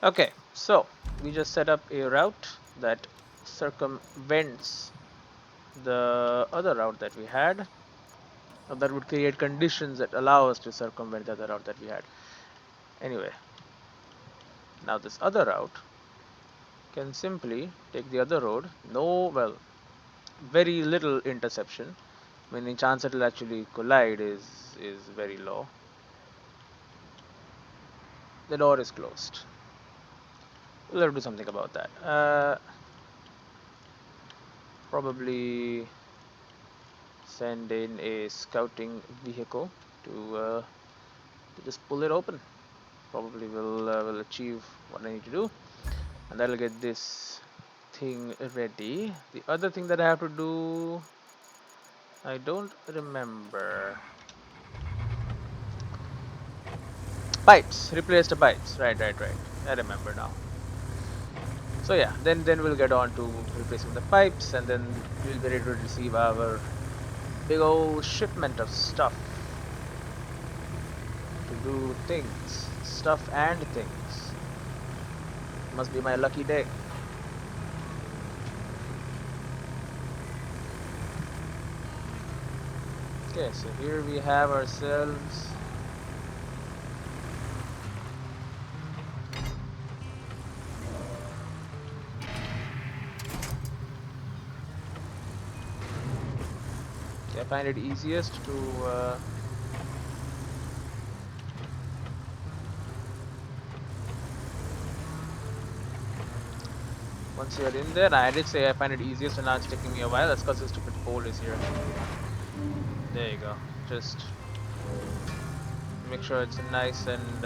Okay, so we just set up a route that circumvents the other route that we had, or that would create conditions that allow us to circumvent the other route that we had. Anyway, now this other route can simply take the other road. No, well, very little interception, meaning chance it will actually collide is very low. The door is closed. We'll have to do something about that. Probably send in a scouting vehicle to just pull it open. Probably will achieve what I need to do, and that'll get this thing ready. The other thing that I have to do, I don't remember. Pipes. Replace the pipes. Right. I remember now. So yeah, then we'll get on to replacing the pipes, and then we'll be ready to receive our big old shipment of stuff to do things, stuff and things. Must be my lucky day. Okay, so here we have ourselves I find it easiest to once you're in there, I did say I find it easiest and now it's taking me a while. That's because the stupid pole is here. There you go. Just make sure it's nice and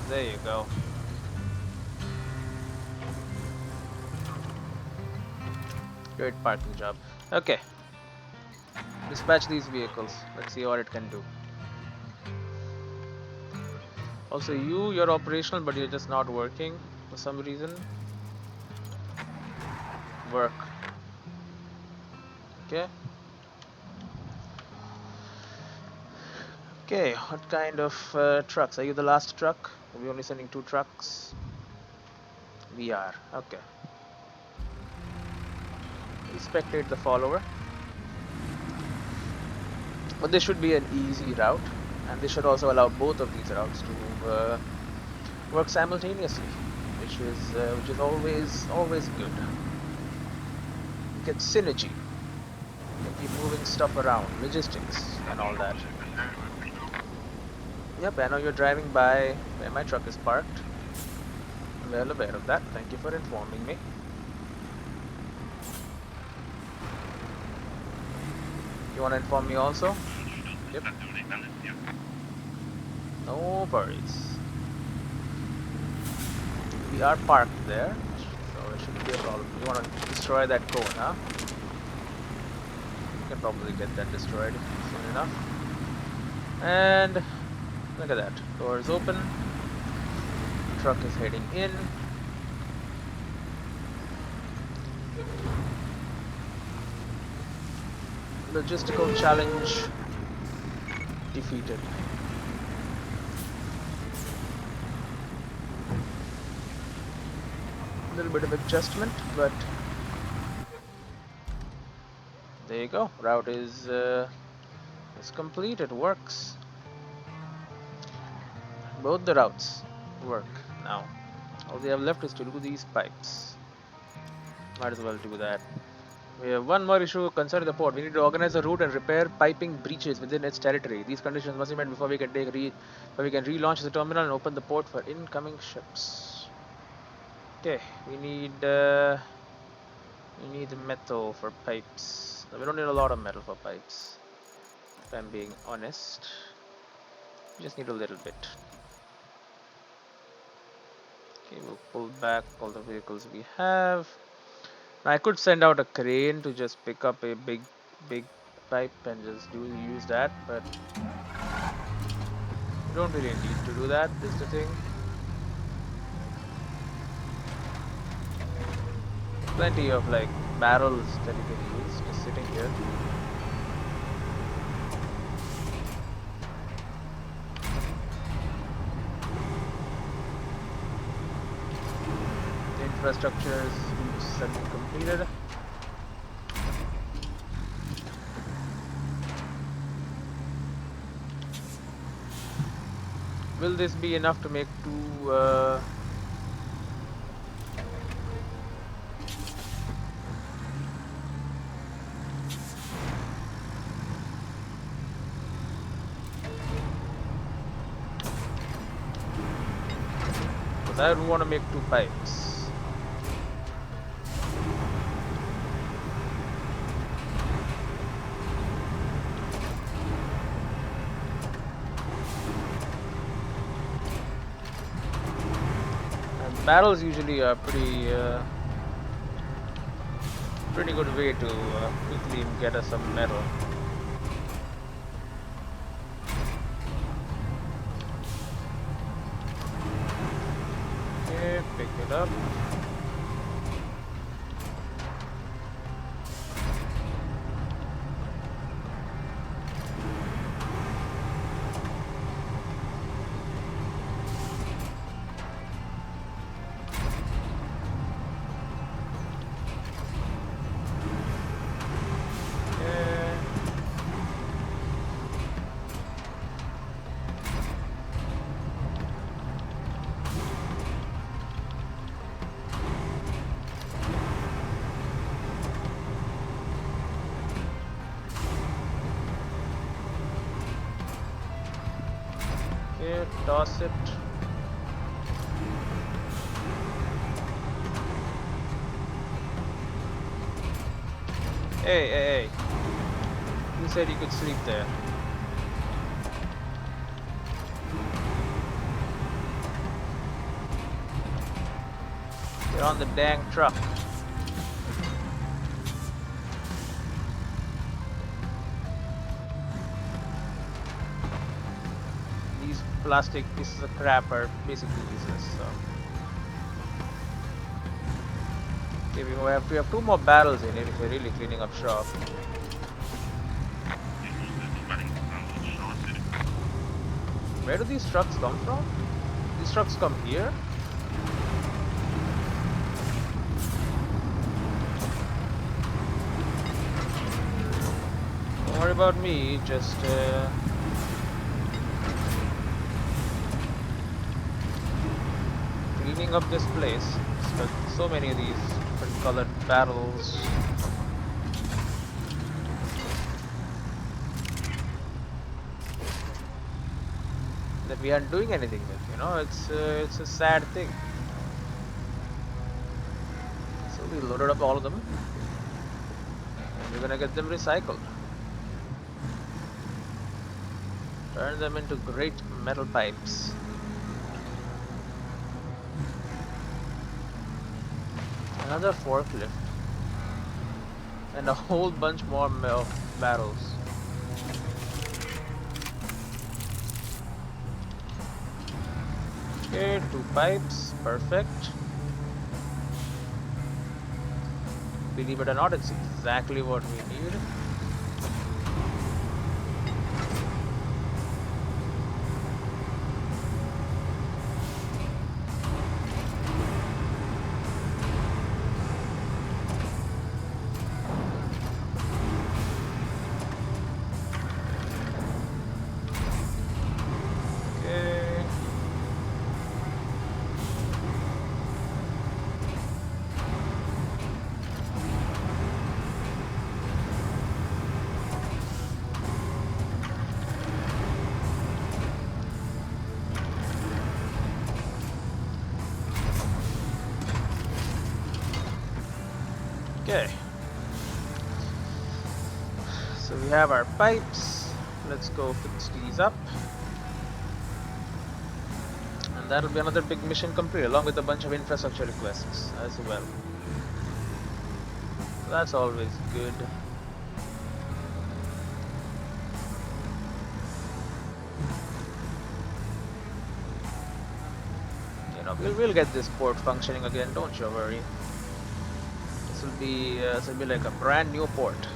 there you go. Great parking job. Okay. Dispatch these vehicles. Let's see what it can do. Also, you're operational, but you're just not working for some reason. Work. Okay. Okay, what kind of trucks? Are you the last truck? Are we only sending 2 trucks? We are. Okay. We spectate the follower. But this should be an easy route, and this should also allow both of these routes to work simultaneously, which is always good. Get synergy. Keep moving stuff around, logistics, and all that. Yep, I know you're driving by where my truck is parked. I'm well aware of that. Thank you for informing me. You want to inform me also? Yep. No worries. We are parked there, so it shouldn't be a problem. You want to destroy that cone, huh? You can probably get that destroyed soon enough. And look at that. Door is open. Truck is heading in. Logistical challenge defeated. A little bit of adjustment, but there you go. Route is complete. It works. Both the routes work now. All we have left is to do these pipes. Might as well do that. We have one more issue concerning the port. We need to organize a route and repair piping breaches within its territory. These conditions must be met before we can relaunch the terminal and open the port for incoming ships. Okay, we need metal for pipes. No, we don't need a lot of metal for pipes, if I'm being honest. We just need a little bit. Okay, we'll pull back all the vehicles we have. Now I could send out a crane to just pick up a big pipe and just use that, but you don't really need to do that. Is the thing. Plenty of like barrels that you can use just sitting here. infrastructures have been completed. Will this be enough to make two because I don't want to make two pipes. Barrels usually are pretty good way to quickly get us some metal. Okay, pick it up. Okay, toss it. Hey. You said you could sleep there. You're on the dang truck. These plastic pieces of crap are basically useless, so. Okay, we have two more barrels in it if we're really cleaning up shop. Where do these trucks come from? These trucks come here? Don't worry about me, just cleaning up this place. It's got so many of these different colored barrels. That we aren't doing anything with, you know, it's a sad thing. So we loaded up all of them and we're gonna get them recycled. Turn them into great metal pipes. Another forklift and a whole bunch more barrels. Okay, 2 pipes, perfect. Believe it or not, it's exactly what we need. Okay, so we have our pipes. Let's go fix these up, and that'll be another big mission complete, along with a bunch of infrastructure requests as well. That's always good. You know, we'll get this port functioning again. Don't you worry. This will be like a brand new port.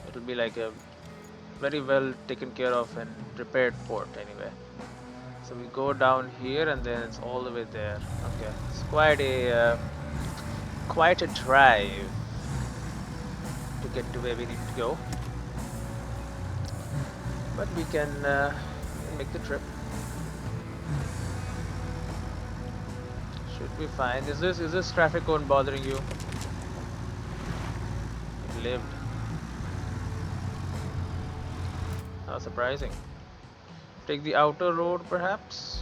It'll be like a very well taken care of and repaired port anyway. So we go down here and then it's all the way there. Okay, it's quite a drive to get to where we need to go, but we can make the trip. Should be fine. Is this traffic cone bothering you? It lived. How surprising. Take the outer road, perhaps?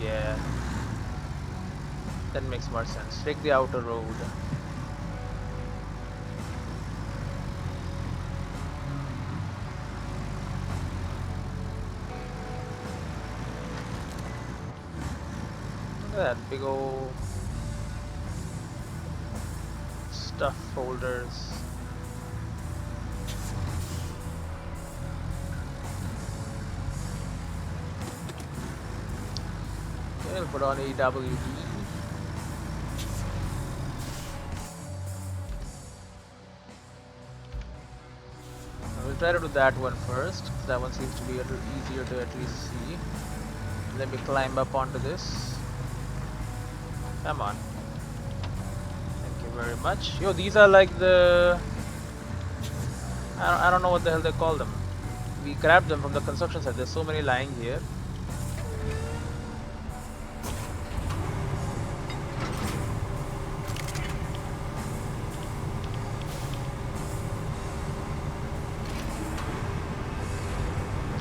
Yeah, that makes more sense. Take the outer road. Look at that big old stuff folders. Okay, we'll put on EWD. We'll try to do that one first. That one seems to be a little easier to at least see. Let me climb up onto this. Come on. Thank you very much. Yo, these are like the... I don't know what the hell they call them. We grabbed them from the construction site. There's so many lying here.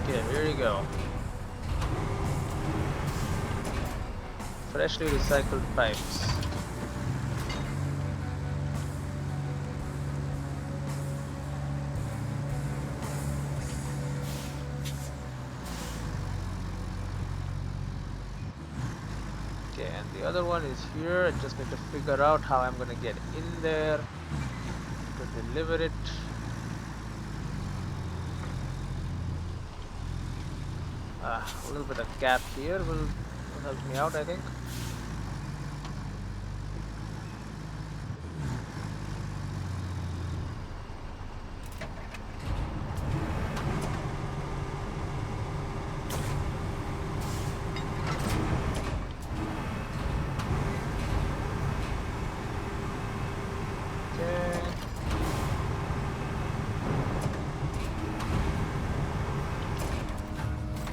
Okay, here you go. Freshly recycled pipes. Okay, and the other one is here. I just need to figure out how I'm gonna get in there to deliver it. A little bit of gap here will help me out, I think.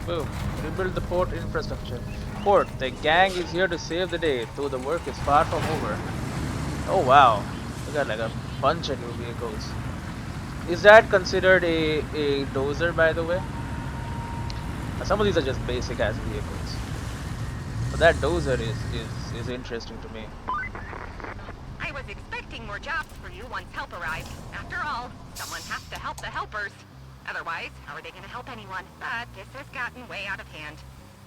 Boom. Rebuild the port infrastructure. Port, the gang is here to save the day, though the work is far from over. Oh wow. We got like a bunch of new vehicles. Is that considered a dozer, by the way? Some of these are just basic ass vehicles. But that dozer is interesting to me. I was expecting more jobs for you once help arrived. After all, someone has to help the helpers. Otherwise, how are they going to help anyone? But this has gotten way out of hand.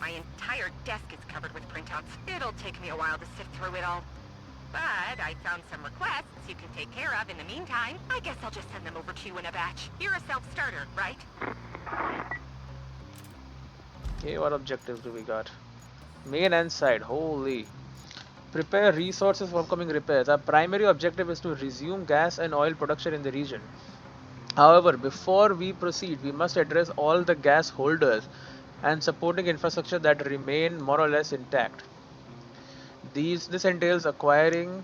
My entire desk is covered with printouts. It'll take me a while to sift through it all. But I found some requests you can take care of in the meantime. I guess I'll just send them over to you in a batch. You're a self-starter, right? Okay, what objectives do we got? Main and side, holy. Prepare resources for upcoming repairs. Our primary objective is to resume gas and oil production in the region. However, before we proceed, we must address all the gas holders and supporting infrastructure that remain more or less intact. This entails acquiring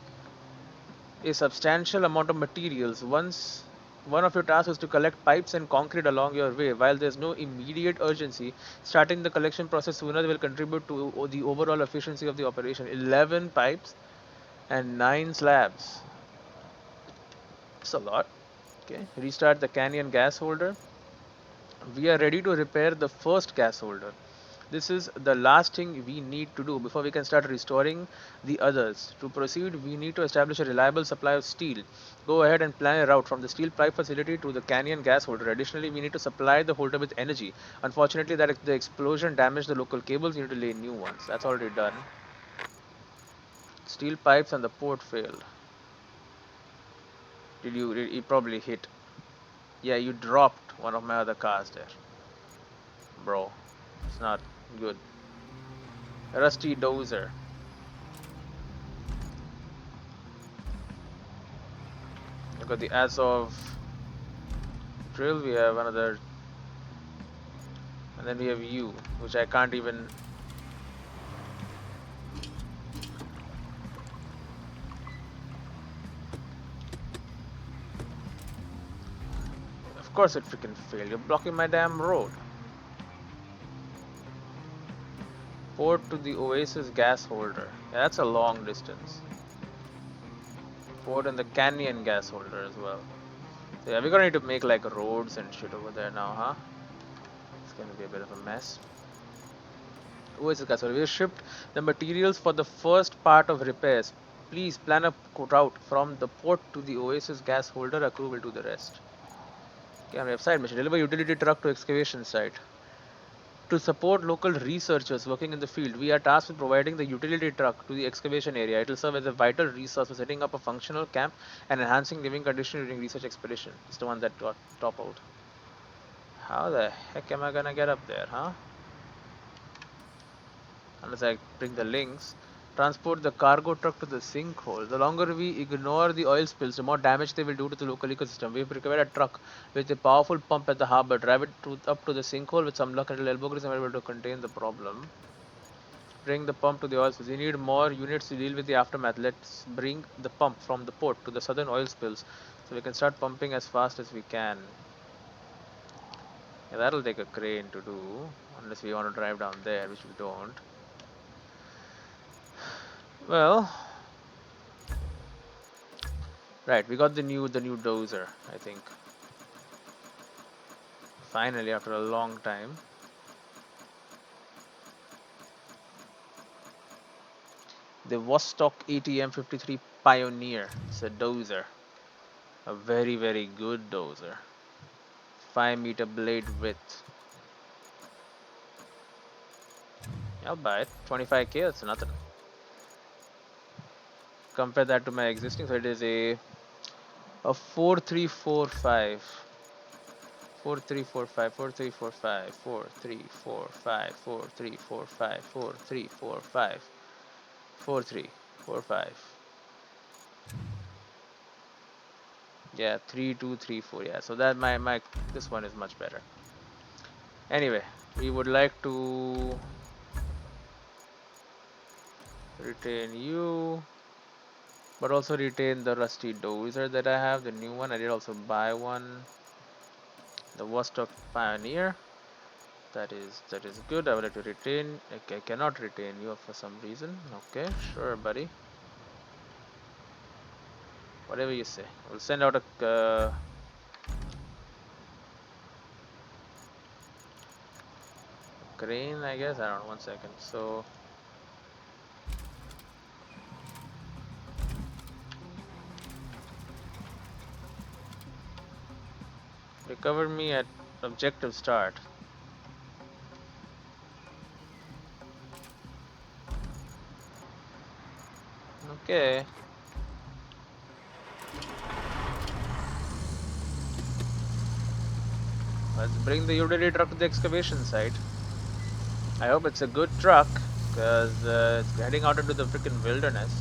a substantial amount of materials. One of your tasks is to collect pipes and concrete along your way. While there's no immediate urgency, starting the collection process sooner will contribute to the overall efficiency of the operation. 11 pipes and 9 slabs. It's a lot. Okay, restart the canyon gas holder. We are ready to repair the first gas holder. This is the last thing we need to do before we can start restoring the others. To proceed, we need to establish a reliable supply of steel. Go ahead and plan a route from the steel pipe facility to the canyon gas holder. Additionally, we need to supply the holder with energy. Unfortunately, the explosion damaged the local cables. We need to lay new ones. That's already done. Steel pipes and the port failed. You probably hit. Yeah, you dropped one of my other cars there. Bro, it's not good. Rusty dozer. Look at the as of drill. We have another And then we have you, which I can't even... Of course it freaking failed. You're blocking my damn road. Port to the Oasis gas holder. Yeah, that's a long distance. Port in the Canyon gas holder as well. So yeah, we're gonna need to make like roads and shit over there now, huh? It's gonna be a bit of a mess. Oasis gas holder. We have shipped the materials for the first part of repairs. Please plan a route from the port to the Oasis gas holder. A crew will do the rest. Okay, we have side mission. Deliver utility truck to excavation site. To support local researchers working in the field, we are tasked with providing the utility truck to the excavation area. It will serve as a vital resource for setting up a functional camp and enhancing living conditions during research expedition. It's the one that got toppled. How the heck am I gonna get up there, huh? Unless I bring the links. Transport the cargo truck to the sinkhole. The longer we ignore the oil spills, the more damage they will do to the local ecosystem. We've prepared a truck with a powerful pump at the harbor. Drive it up to the sinkhole with some luck and elbow grease and we're able to contain the problem. Bring the pump to the oil spills. We need more units to deal with the aftermath. Let's bring the pump from the port to the southern oil spills so we can start pumping as fast as we can. Yeah, that'll take a crane to do, unless we want to drive down there, which we don't. Well, right, we got the new dozer, I think. Finally, after a long time. The Vostok ATM 53 Pioneer. It's a dozer. A very, very good dozer. 5-meter blade width. I'll buy it. 25k, that's nothing. Compare that to my existing, so it is a 4345. 4345, 4345, 4345, 4345, 4345, 4345. Yeah, 3234. Yeah, so that my this one is much better. Anyway, we would like to retain you, but also retain the rusty dozer that I have, the new one. I did also buy one, the Vostok Pioneer. That is good. I would like to retain. I cannot retain you for some reason. Okay, sure, buddy. Whatever you say. We'll send out a crane, I guess. I don't know. 1 second. So recover me at objective start. Okay. Let's bring the utility truck to the excavation site. I hope it's a good truck, because it's heading out into the freaking wilderness.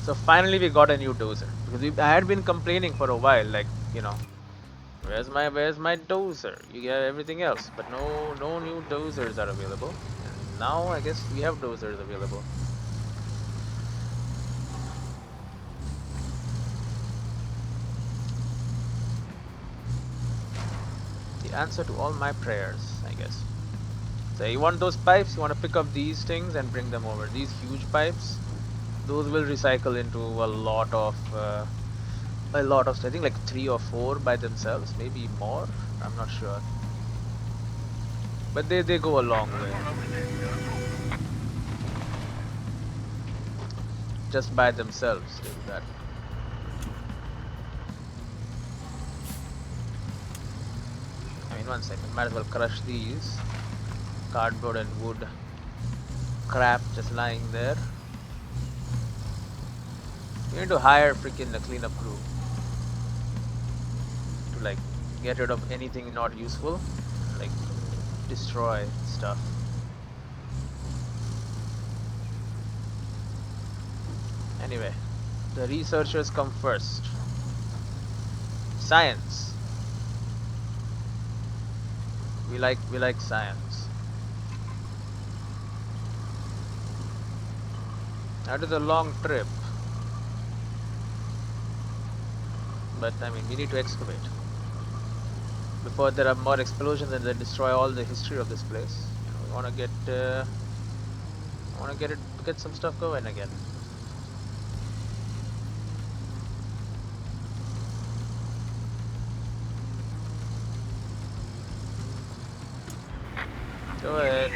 So finally we got a new dozer, because I had been complaining for a while, like, you know, where's my dozer? You get everything else, but no new dozers are available. And now I guess we have dozers available. The answer to all my prayers, I guess. So you want those pipes? You want to pick up these things and bring them over. These huge pipes, those will recycle into a lot of I think like 3 or 4 by themselves, maybe more. I'm not sure, but they go a long way. Just by themselves, they do that. I mean, 1 second. Might as well crush these cardboard and wood crap just lying there. You need to hire freaking a cleanup crew to like get rid of anything not useful, like destroy stuff. Anyway, The researchers come first. Science. We like science. That is a long trip, but I mean we need to excavate before there are more explosions and they destroy all the history of this place. You know, we want to get some stuff going again. Go ahead.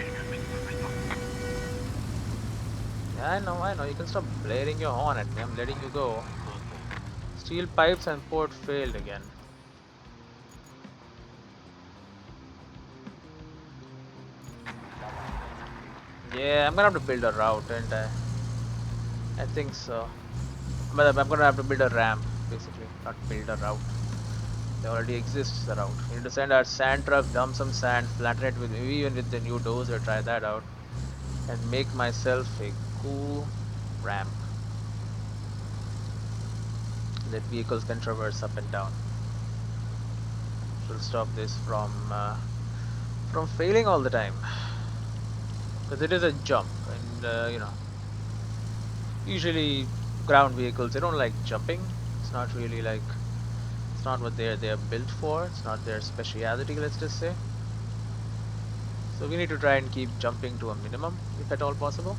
Yeah, I know. You can stop blaring your horn at me. I'm letting you go. Steel pipes and port failed again. Yeah, I'm gonna have to build a route, and I think so. But I'm gonna have to build a ramp, basically, not build a route. There already exists a route. We need to send our sand truck, dump some sand, flatten it with maybe even with the new dozer, try that out, and make myself a cool ramp that vehicles can traverse up and down. Which will stop this from failing all the time, because it is a jump, and you know, usually ground vehicles they don't like jumping. It's not really like it's not what they're built for. It's not their speciality, let's just say. So we need to try and keep jumping to a minimum, if at all possible.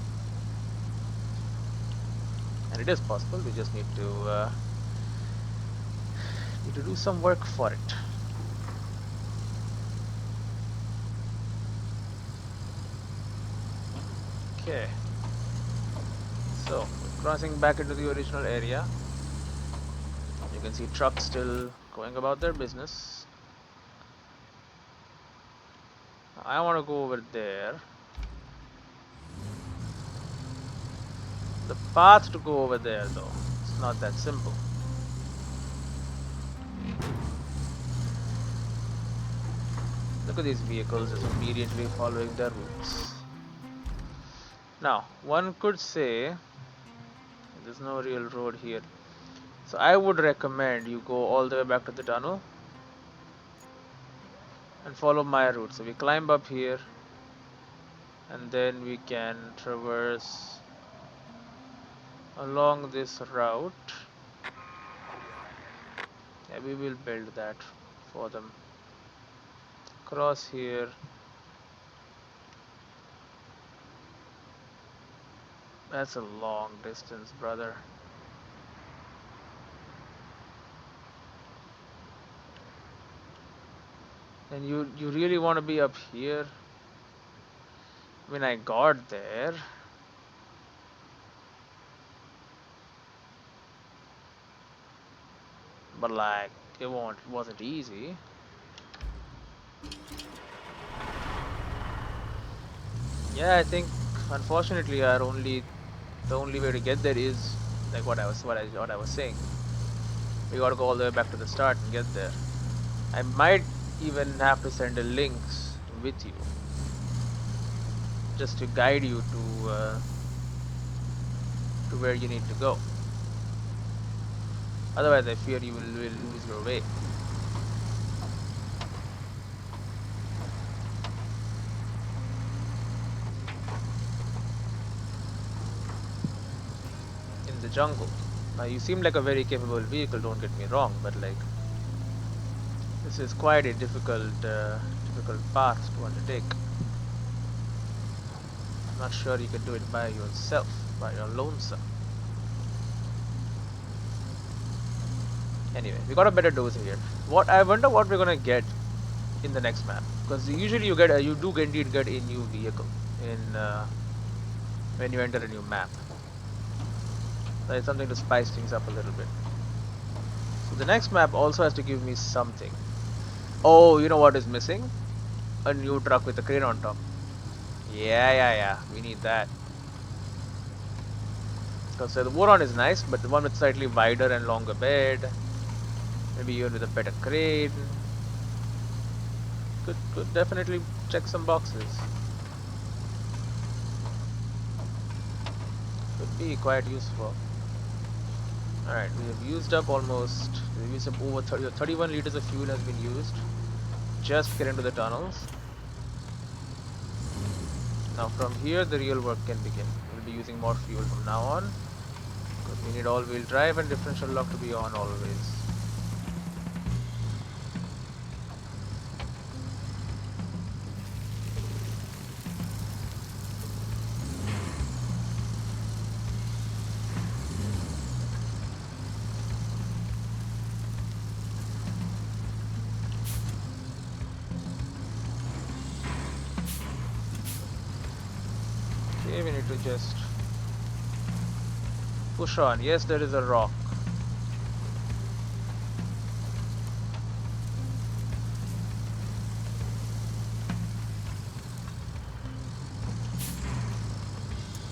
And it is possible. We just need to do some work for it. Okay. So we're crossing back into the original area. You can see trucks still going about their business. I want to go over there. The path to go over there, though, it's not that simple. Look at these vehicles just immediately following their routes. Now, one could say there's no real road here. So I would recommend you go all the way back to the tunnel and follow my route. So we climb up here and then we can traverse along this route. Yeah, we will build that for them. Cross here. That's a long distance, brother. And you really want to be up here? I mean, I got there, but like it wasn't easy. Yeah, I think unfortunately the only way to get there is like what I was saying. We gotta go all the way back to the start and get there. I might even have to send a links with you just to guide you to where you need to go. Otherwise, I fear you will lose your way. In the jungle. Now you seem like a very capable vehicle, don't get me wrong, but like this is quite a difficult path to undertake. I'm not sure you can do it by yourself, by your lonesome. Anyway, we got a better dozer here. What I wonder what we're gonna get in the next map, because usually you do indeed get a new vehicle in when you enter a new map. That is something to spice things up a little bit. So the next map also has to give me something. Oh, you know what is missing? A new truck with a crane on top. Yeah. We need that. Because the Voron is nice, but the one with slightly wider and longer bed, maybe even with a better crane, could definitely check some boxes. Could be quite useful. Alright, we have used up almost, we've used up over 31 liters of fuel has been used just to get into the tunnels. Now from here the real work can begin. We'll be using more fuel from now on, because we need all-wheel drive and differential lock to be on always. Okay, we need to just push on. Yes, there is a rock.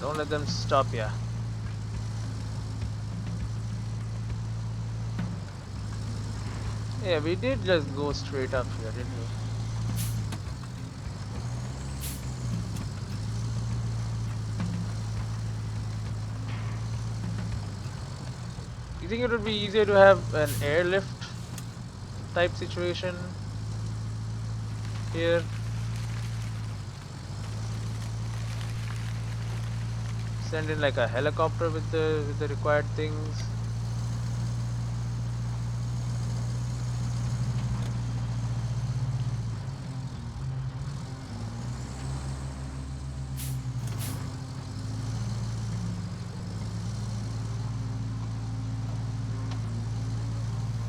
Don't let them stop ya. Yeah, we did just go straight up here, didn't we? You think it would be easier to have an airlift type situation here? Send in like a helicopter with the required things.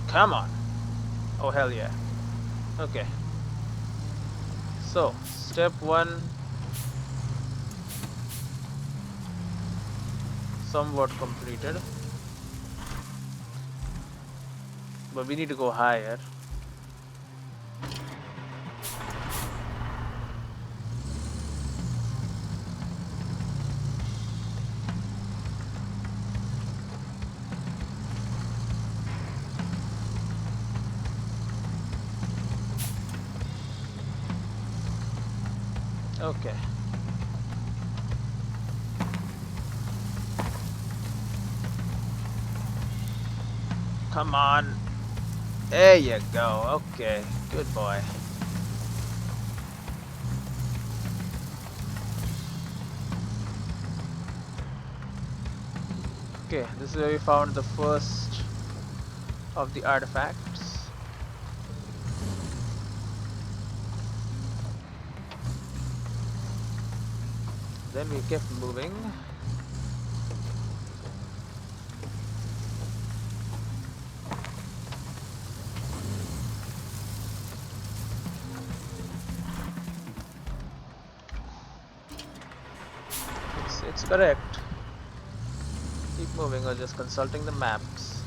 Come on. Oh hell yeah. Okay. So, step 1 somewhat completed. But we need to go higher. Okay. Come on. There you go. Okay. Good boy. Okay, this is where we found the first of the artifacts. Then we kept moving. It's correct. Keep moving or just consulting the maps.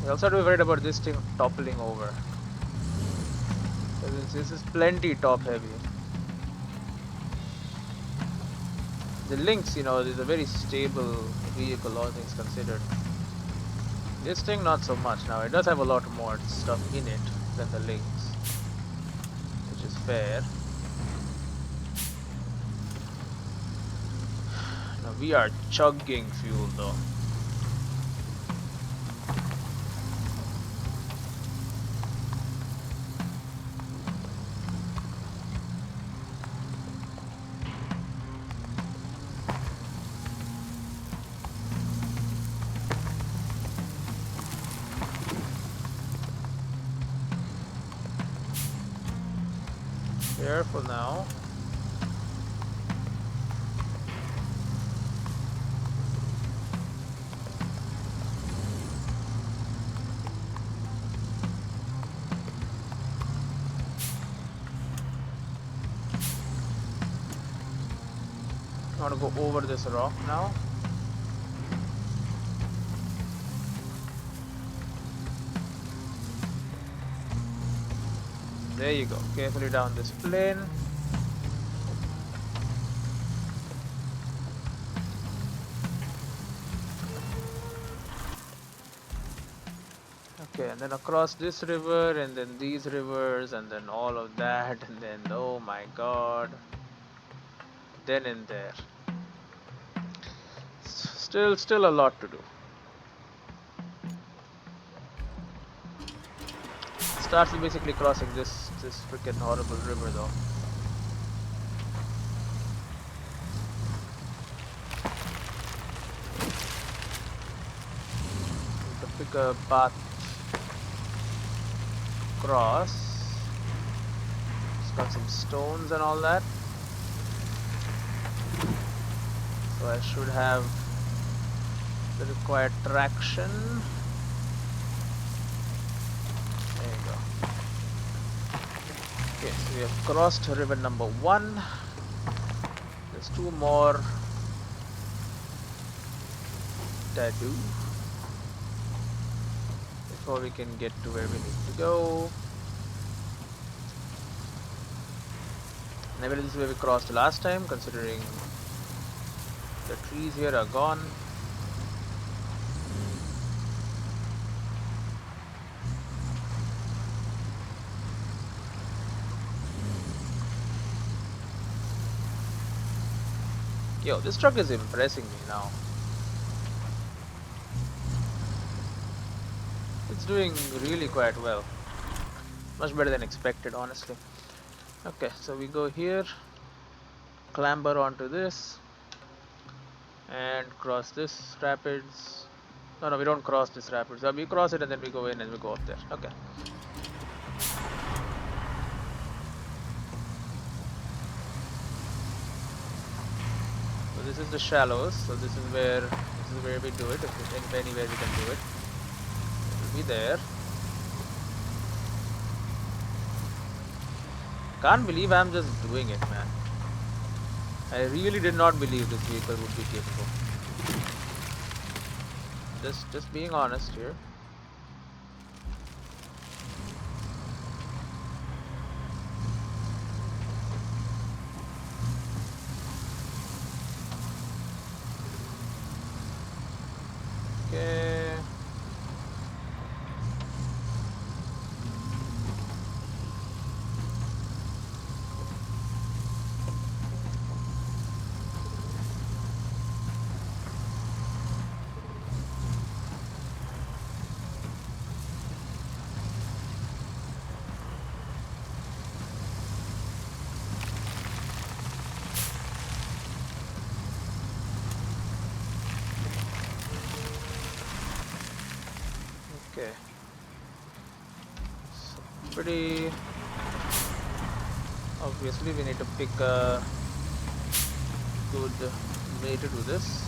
We also have to be worried about this thing toppling over. This is plenty top heavy. The Lynx, you know, is a very stable vehicle, all things considered. This thing not so much. Now it does have a lot more stuff in it than the Lynx, which is fair. Now we are chugging fuel though. Careful now. I want to go over this rock now. There you go. Carefully down this plane. and then across this river, and then these rivers, and then all of that, and then oh my god, then in there. Still a lot to do. Starts with basically crossing this freaking horrible river though. To pick a path across. It's got some stones and all that. So I should have the required traction. There you go. Okay, so we have crossed river number 1. There's 2 more to do before we can get to where we need to go. Maybe this is where we crossed last time, considering the trees here are gone. Yo, this truck is impressing me now. It's doing really quite well. Much better than expected, honestly. Okay, so we go here, clamber onto this, and cross this rapids. No, we don't cross this rapids. We cross it and then we go in and we go up there. Okay. So this is the shallows. So this is where we do it. If there's anywhere we can do it, it will be there. Can't believe I'm just doing it, man. I really did not believe this vehicle would be capable. Just being honest here. Okay. Okay. So pretty obviously we need to pick a good way to do this.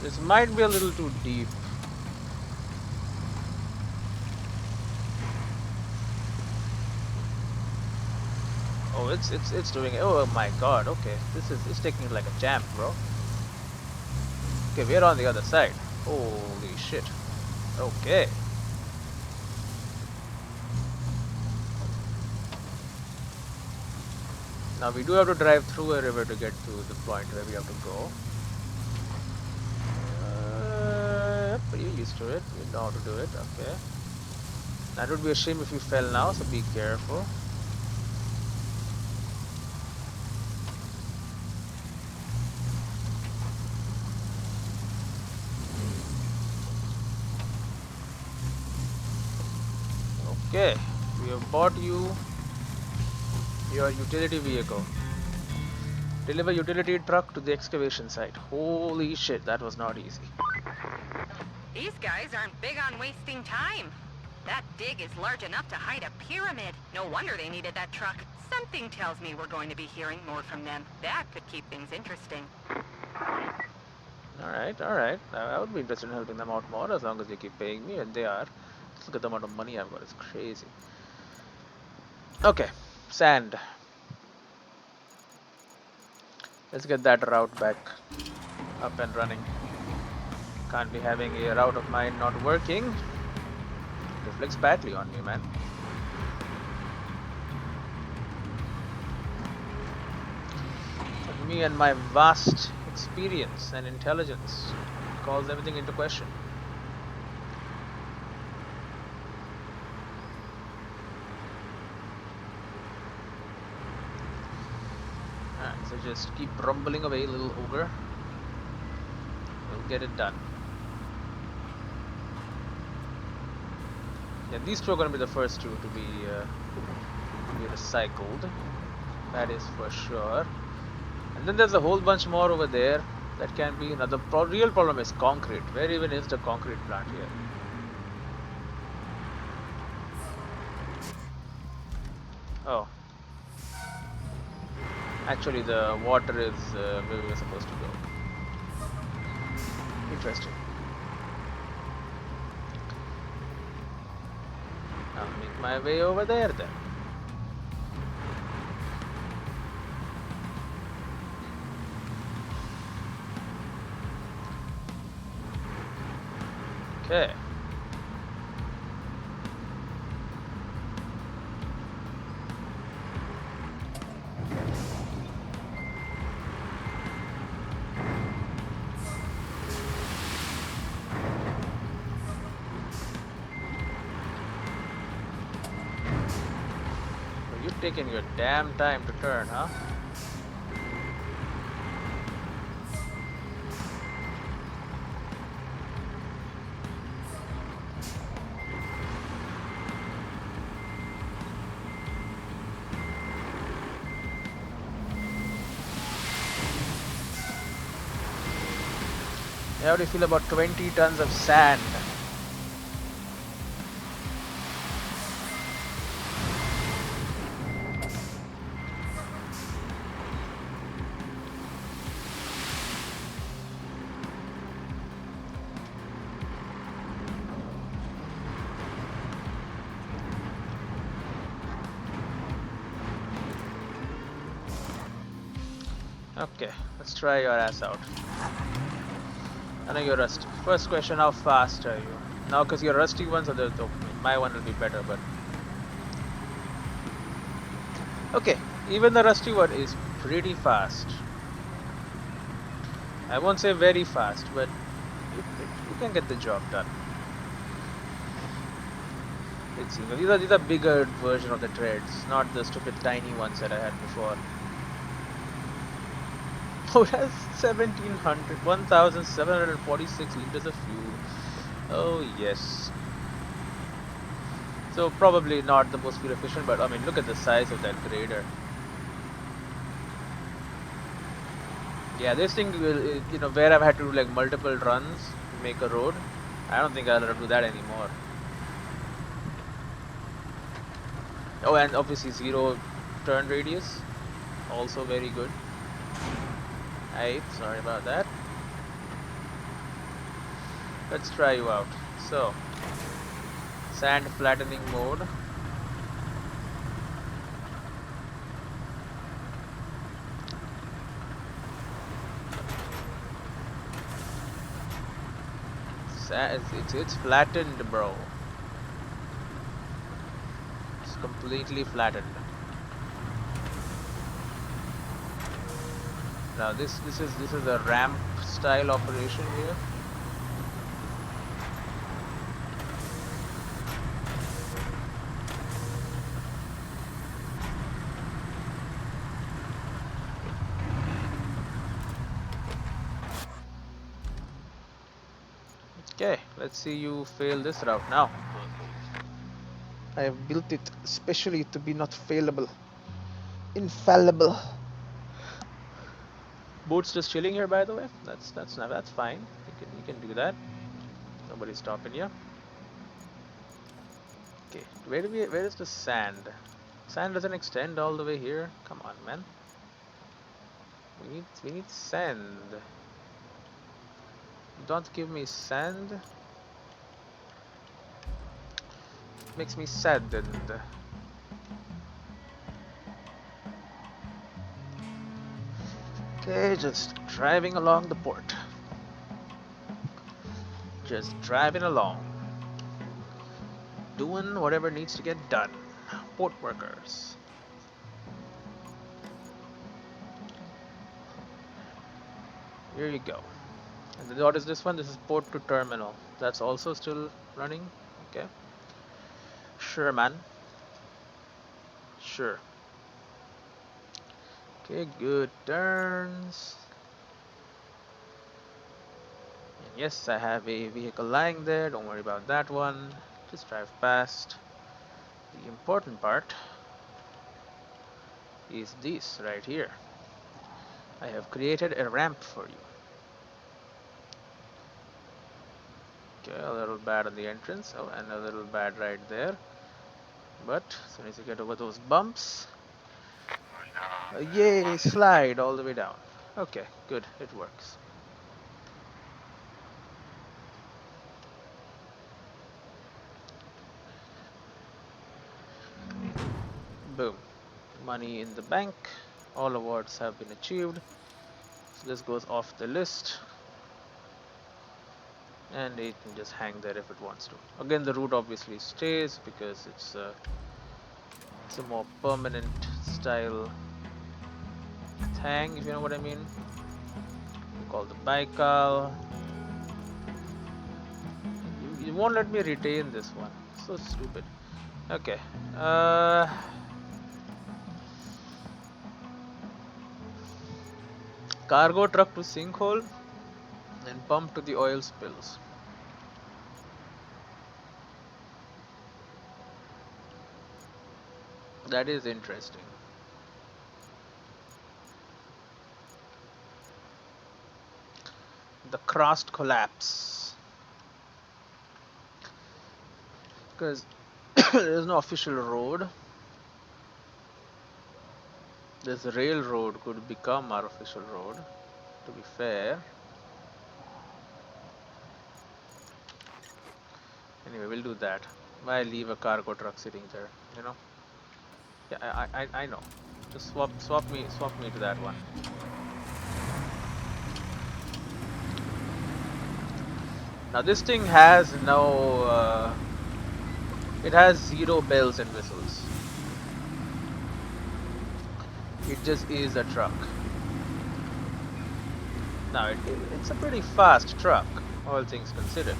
This might be a little too deep. Oh, it's doing it. Oh my god. Okay, it's taking it like a champ, bro. Okay, we're on the other side. Holy shit. Okay. Now we do have to drive through a river to get to the point where we have to go. Yep, you're used to it. You know how to do it. Okay. That would be a shame if you fell now, so be careful. Okay, we have bought you your utility vehicle. Deliver utility truck to the excavation site. Holy shit, that was not easy. These guys aren't big on wasting time. That dig is large enough to hide a pyramid. No wonder they needed that truck. Something tells me we're going to be hearing more from them. That could keep things interesting. Alright. I would be interested in helping them out more as long as they keep paying me, and they are. Look at the amount of money I've got, it's crazy. Okay, sand. Let's get that route back up and running. Can't be having a route of mine not working. Reflects badly on me, man. Me and my vast experience and intelligence. Calls everything into question. Alright, so just keep rumbling away, little ogre. We'll get it done. Yeah, these two are going to be the first two to be recycled. That is for sure. And then there's a whole bunch more over there that can be. Now the real problem is concrete. Where even is the concrete plant here? Oh, actually the water is where we were supposed to go. Interesting. I'll make my way over there then. Okay. Well, you're taking your damn time to turn, huh? How do you feel about 20 tons of sand? Okay, let's try your ass out. I know you're rusty. First question, how fast are you? Now, because you're rusty one, so my one will be better, but... Okay, even the rusty one is pretty fast. I won't say very fast, but you can get the job done. Let's see, these are bigger version of the treads, not the stupid tiny ones that I had before. Oh, it has 1,746 liters of fuel. Oh yes. So probably not the most fuel efficient, but I mean, look at the size of that grader. Yeah, this thing will, you know, where I've had to do like multiple runs to make a road, I don't think I'll ever do that anymore. Oh, and obviously 0 turn radius, also very good. Hey, sorry about that. Let's try you out. So, sand flattening mode. It's flattened, bro. It's completely flattened. Now this is a ramp style operation here. Okay, let's see you fail this route now. I have built it especially to be not failable. Infallible. Boat's just chilling here, by the way. That's fine. You can do that. Nobody's stopping you. Okay, where is the sand? Sand doesn't extend all the way here. Come on, man. We need sand. Don't give me sand. Makes me saddened. Okay, just driving along the port. Just driving along. Doing whatever needs to get done. Port workers. Here you go. And then what is this one? This is port to terminal. That's also still running. Okay. Sure, man. Sure. Okay, good turns. And yes, I have a vehicle lying there. Don't worry about that one. Just drive past. The important part is this right here. I have created a ramp for you. Okay, a little bad on the entrance. Oh, and a little bad right there. But as soon as you get over those bumps, yay, slide all the way down. Okay, good, it works. Boom. Money in the bank. All awards have been achieved. So this goes off the list. And it can just hang there if it wants to. Again, the route obviously stays because it's a more permanent style hang, if you know what I mean. We call the Baikal. You won't let me retain this one. So stupid. Okay. Cargo truck to sinkhole and pump to the oil spills. That is interesting. The crust collapse. Because there is no official road. This railroad could become our official road, to be fair. Anyway, we'll do that. Why leave a cargo truck sitting there, you know? Yeah, I know. Just swap me to that one. Now this thing has no it has 0 bells and whistles. It just is a truck. Now it's a pretty fast truck, all things considered.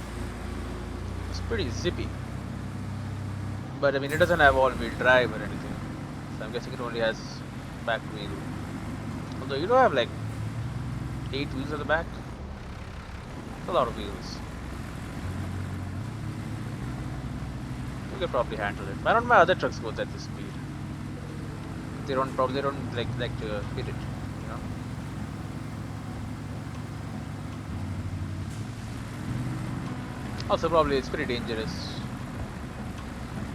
It's pretty zippy. But I mean, it doesn't have all-wheel drive or anything. So I'm guessing it only has back wheel. Although you don't have like 8 wheels at the back. It's a lot of wheels. You could probably handle it. Why don't my other trucks go at this speed? They don't like to hit it, you know. Also, probably it's pretty dangerous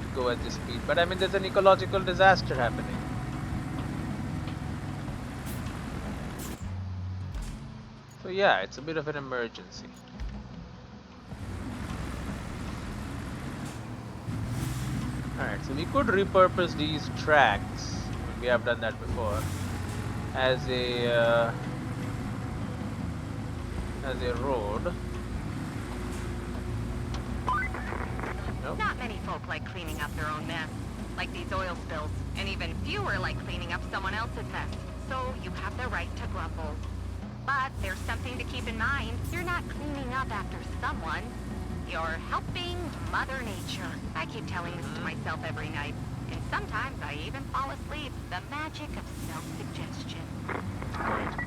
to go at this speed. But I mean, there's an ecological disaster happening. So yeah, it's a bit of an emergency. Alright, so we could repurpose these tracks. We have done that before. As a road. Nope. Not many folk like cleaning up their own mess, like these oil spills, and even fewer like cleaning up someone else's mess. So you have the right to grumble. But there's something to keep in mind. You're not cleaning up after someone. You're helping Mother Nature. I keep telling this to myself every night. And sometimes I even fall asleep. The magic of self-suggestion. Right.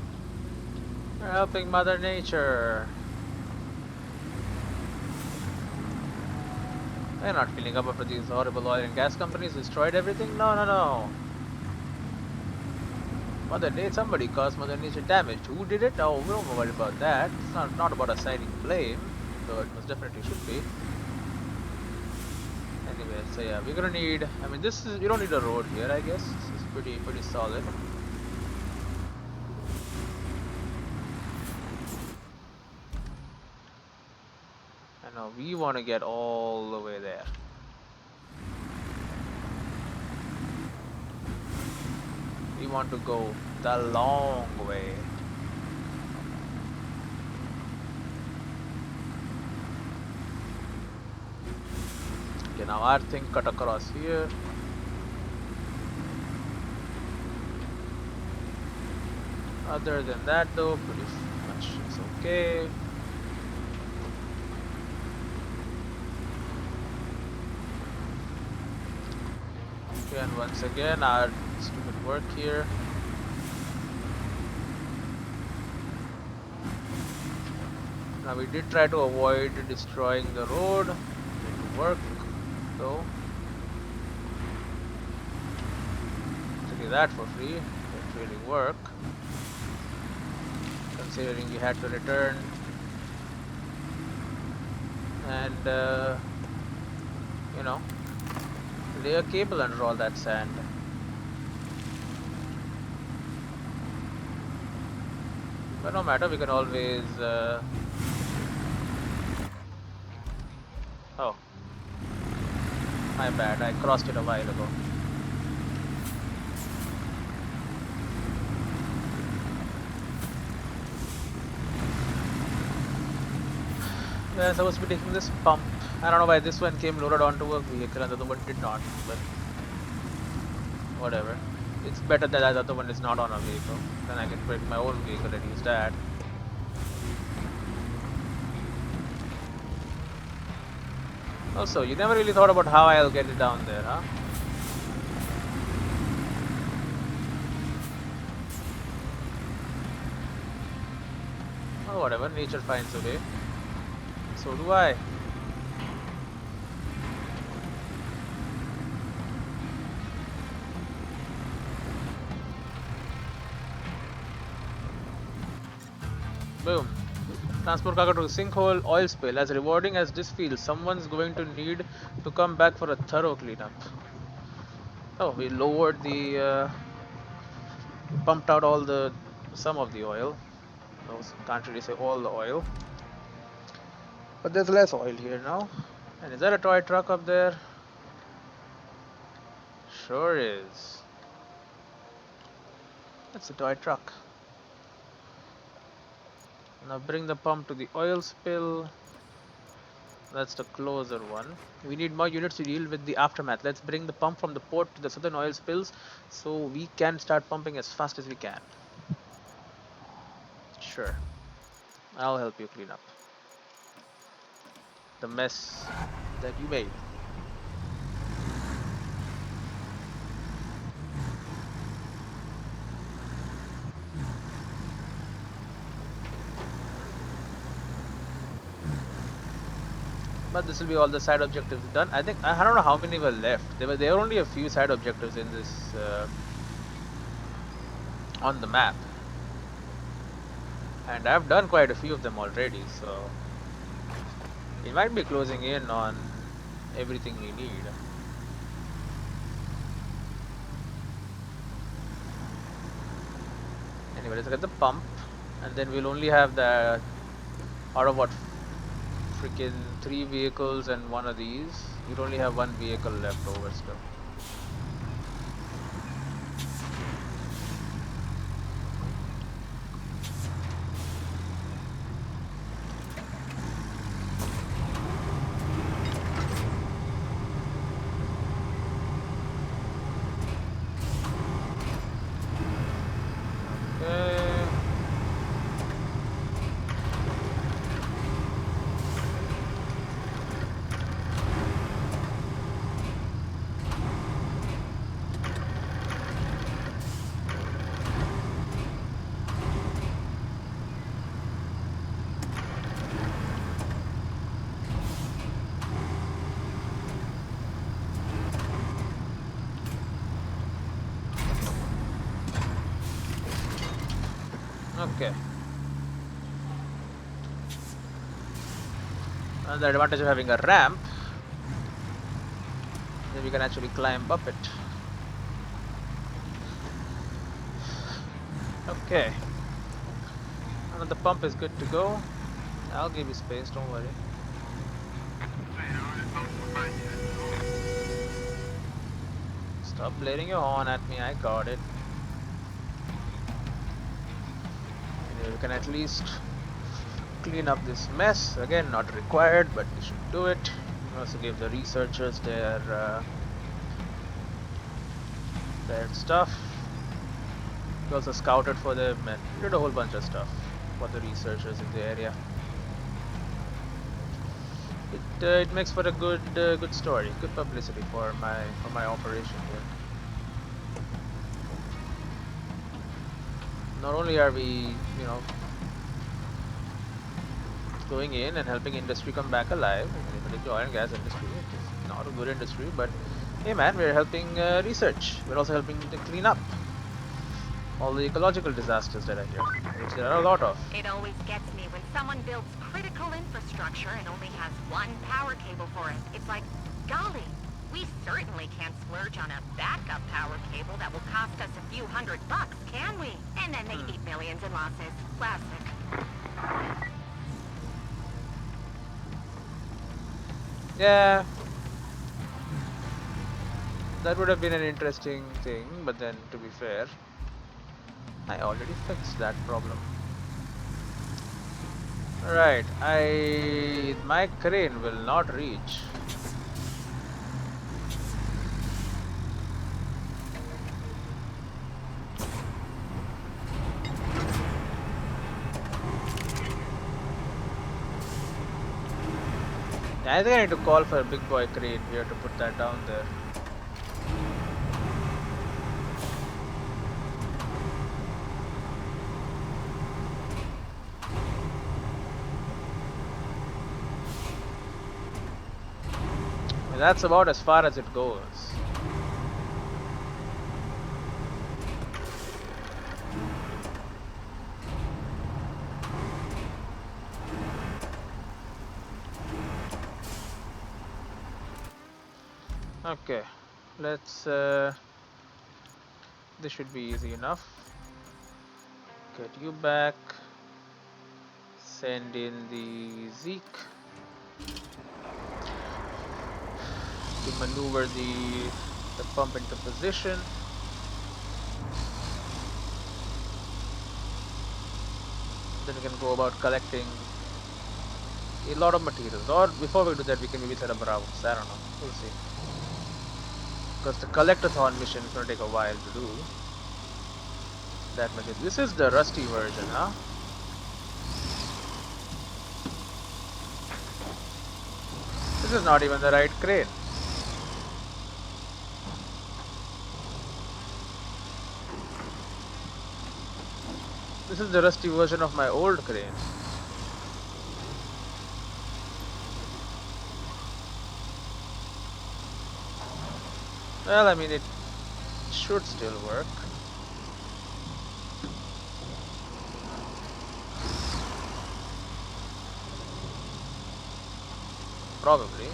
We're helping Mother Nature. They're not cleaning up after these horrible oil and gas companies destroyed everything. No. Somebody caused Mother Nature damage. Who did it? Oh, we don't worry about that. It's not about assigning blame, though it most definitely should be. Anyway, so yeah, we're gonna need. I mean, you don't need a road here, I guess. This is pretty solid. I know we want to get all the way there. We want to go the long way. Okay, now our thing cut across here. Other than that though, pretty much It's okay. Okay, and once again our stupid work here. Now we did try to avoid destroying the road. Didn't work though. To do that for free didn't really work. Considering we had to return and you know, lay a cable under all that sand. But no matter, we can always oh, my bad, I crossed it a while ago. We are supposed to be taking this pump. I don't know why this one came loaded onto a vehicle and the other one did not, but whatever. It's better that the other one is not on a vehicle. Then I can break my own vehicle and use that. Also, you never really thought about how I'll get it down there, huh? Oh, whatever, nature finds a way. So do I. Boom. Transport cargo to the sinkhole, oil spill. As rewarding as this feels, someone's going to need to come back for a thorough cleanup. Oh, we lowered the, pumped out all the, some of the oil. No, can't really say all the oil. But there's less oil here now. And is there a toy truck up there? Sure is. That's a toy truck. Now bring the pump to the oil spill. That's the closer one. We need more units to deal with the aftermath. Let's bring the pump from the port to the southern oil spills so we can start pumping as fast as we can. Sure. I'll help you clean up the mess that you made. But this will be all the side objectives done. I think I don't know how many were left. There were only a few side objectives in this on the map, and I've done quite a few of them already. So we might be closing in on everything we need. Anyway, let's get the pump, and then we'll only have the out of what freaking 3 vehicles and one of these. We'd only have 1 vehicle left over still. Okay. And the advantage of having a ramp, then we can actually climb up it. Okay. And the pump is good to go. I'll give you space, don't worry. Stop blaring your horn at me, I got it. And we can at least clean up this mess. Again, not required, but we should do it. We also give the researchers their stuff. We also scouted for them and did a whole bunch of stuff. for the researchers in the area. It makes for a good story, good publicity for my operation here. Not only are we, going in and helping industry come back alive, particularly the oil and gas industry, which is not a good industry, but hey man, we're helping research. We're also helping to clean up all the ecological disasters that are here, which there are a lot of. It always gets me when someone builds critical infrastructure and only has one power cable for it. It's like, golly, we certainly can't splurge on a backup power cable that will cost us a few $100, can we? And then they eat millions in losses. Classic. Yeah, that would have been an interesting thing, but then to be fair, I already fixed that problem. Right, my crane will not reach. I think I need to call for a big boy crane here to put that down there. And that's about as far as it goes. Okay, let's this should be easy enough. Get you back, send in the Zeke to maneuver the pump into position. Then we can go about collecting a lot of materials, or before we do that we can maybe set up routes. I don't know, we'll see. Because the collectathon mission is going to take a while to do that much. This is the rusty version, huh? This is not even the right crane. This is the rusty version of my old crane. Well, I mean, it should still work. Probably.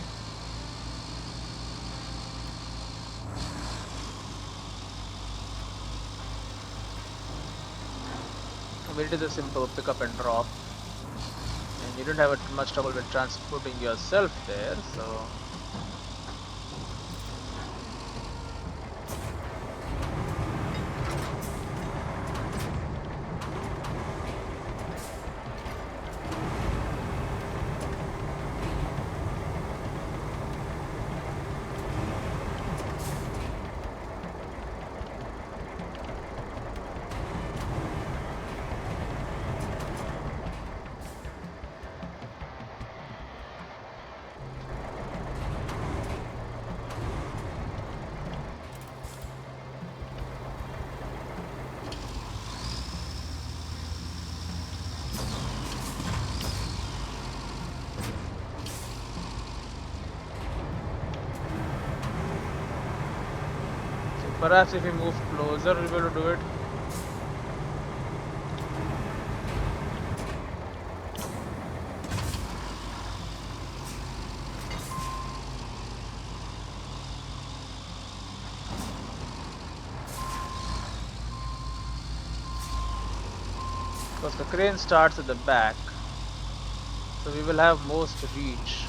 I mean, it is a simple pick up and drop. And you don't have much trouble with transporting yourself there, so... Perhaps if we move closer, we'll be able to do it. Because the crane starts at the back, so we will have most reach.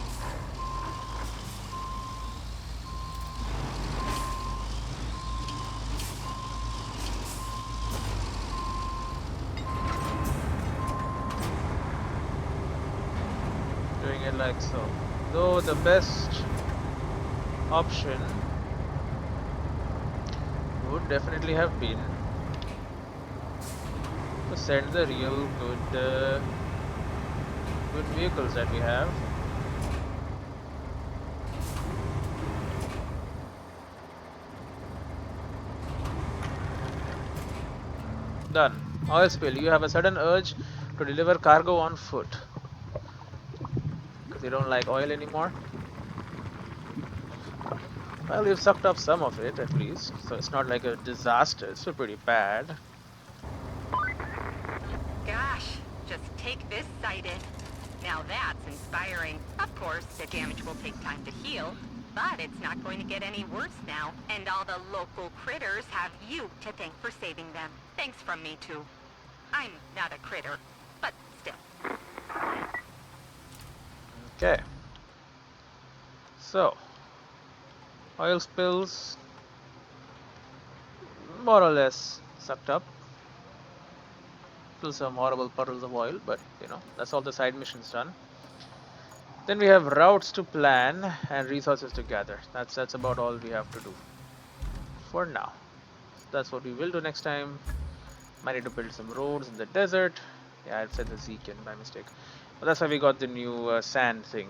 Like so. Though the best option would definitely have been to send the real good vehicles that we have. Done. Oil spill. You have a sudden urge to deliver cargo on foot because you don't like oil anymore. Well, you've sucked up some of it at least, so it's not like a disaster. It's still pretty bad. Gosh, just take this sight in. Now that's inspiring. Of course, the damage will take time to heal, but it's not going to get any worse now. And all the local critters have you to thank for saving them. Thanks from me, too. I'm not a critter, but still. Okay. So, oil spills more or less sucked up. Still some horrible puddles of oil, but you know, that's all the side missions done. Then we have routes to plan and resources to gather. That's about all we have to do for now. That's what we will do next time. Might need to build some roads in the desert. Yeah, I said the Zekin by mistake. But that's why we got the new sand thing.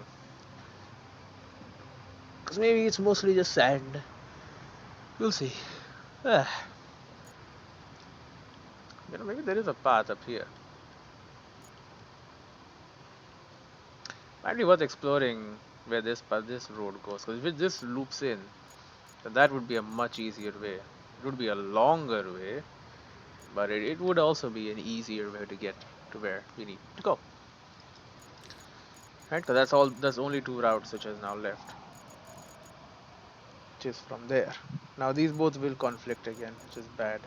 Because maybe it's mostly just sand. We'll see. Ah, you know, maybe there is a path up here. Might be worth exploring where this road goes. Because if this loops in, then that would be a much easier way. It would be a longer way, but it would also be an easier way to get to where we need to go. Right? Because that's only two routes which is now left. Which is from there. Now these both will conflict again, which is bad.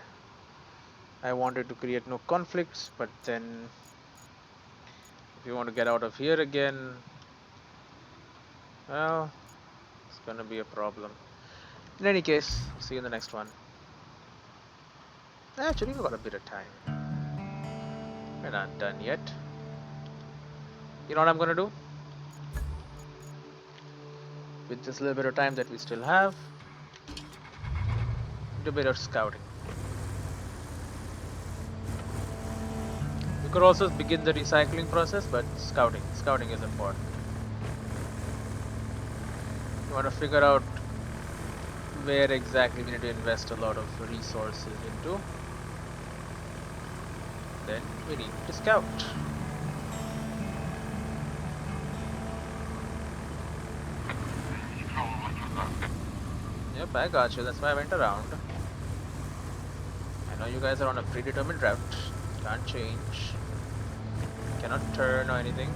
I wanted to create no conflicts, but then if you want to get out of here again, well, it's gonna be a problem. In any case, see you in the next one. Actually, we've got a bit of time. We're not done yet. You know what I'm gonna do? With this little bit of time that we still have, do a bit of scouting. We could also begin the recycling process, but scouting is important. You want to figure out where exactly we need to invest a lot of resources into. Then we need to scout. Yep, I got you. That's why I went around. I know you guys are on a predetermined route. Can't change. Cannot turn or anything.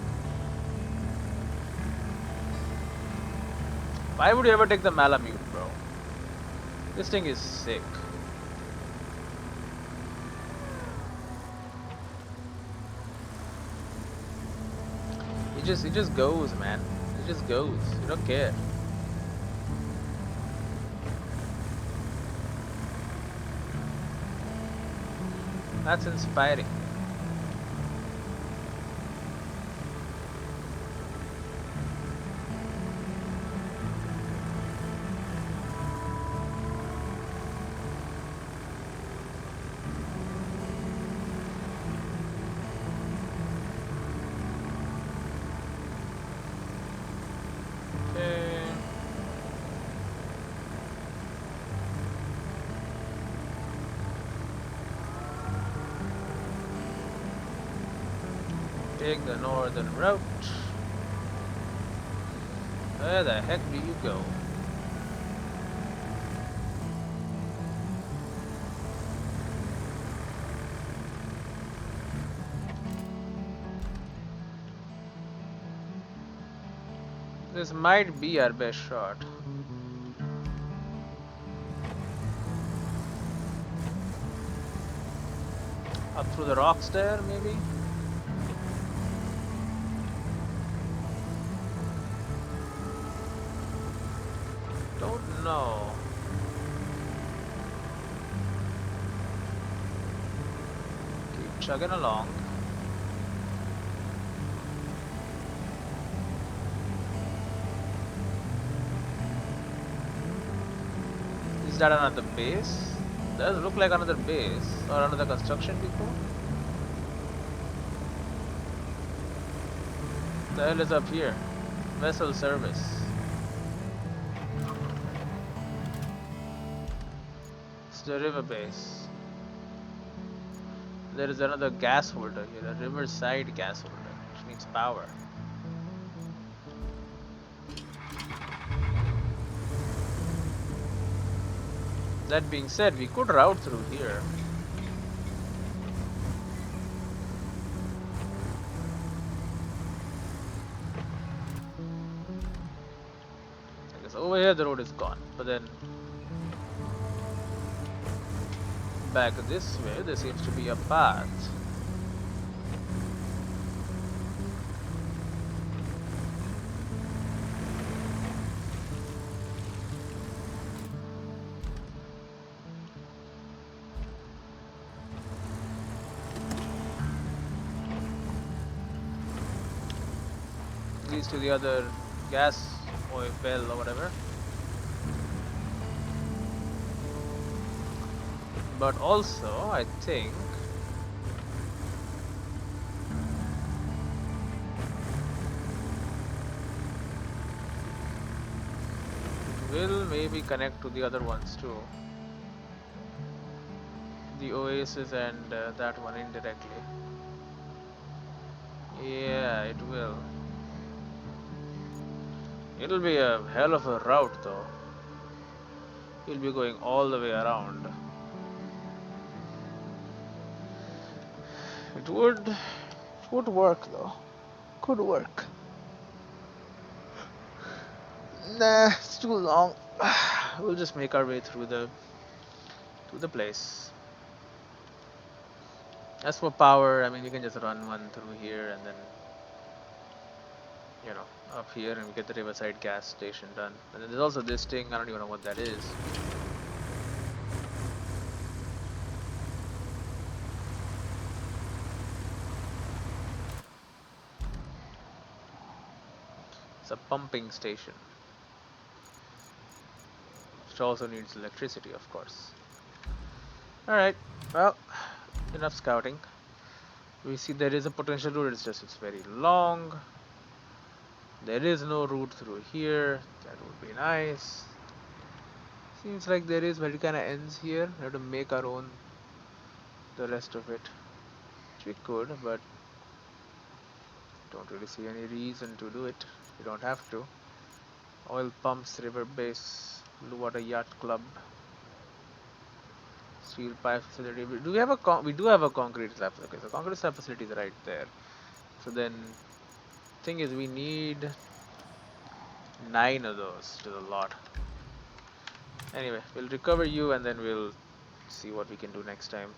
Why would you ever take the Malamute, bro? This thing is sick. It just goes, man. It just goes. You don't care. That's inspiring. Okay. Take the northern route. Where the heck do you go? This might be our best shot. Up through the rocks there, maybe? Don't know. Keep chugging along. Is that another base? Does look like another base or another construction depot. The hell is up here? Vessel service. It's the river base. There is another gas holder here, a riverside gas holder, which means power. That being said, we could route through here. I guess over here the road is gone, but then back this way there seems to be a path. Leads to the other gas oil well or whatever. But also, I think it will maybe connect to the other ones too. The oasis and that one indirectly. Yeah, it will. It'll be a hell of a route though. You'll be going all the way around. It would work though. Could work. Nah, it's too long. We'll just make our way through the place. As for power, I mean, you can just run one through here and then, you know, up here and we get the riverside gas station done. And then there's also this thing, I don't even know what that is. It's a pumping station. Which also needs electricity, of course. Alright, well, enough scouting. We see there is a potential route, it's very long. There is no route through here. That would be nice. Seems like there is, but it kinda ends here. We have to make our own the rest of it. Which we could, but don't really see any reason to do it. We don't have to. Oil pumps, river base, blue water yacht club, steel pipe facility. Do we have a we do have a concrete slab. Okay, so concrete slab facility is right there. So then, thing is, we need 9 of those to the lot. Anyway, we'll recover you and then we'll see what we can do next time.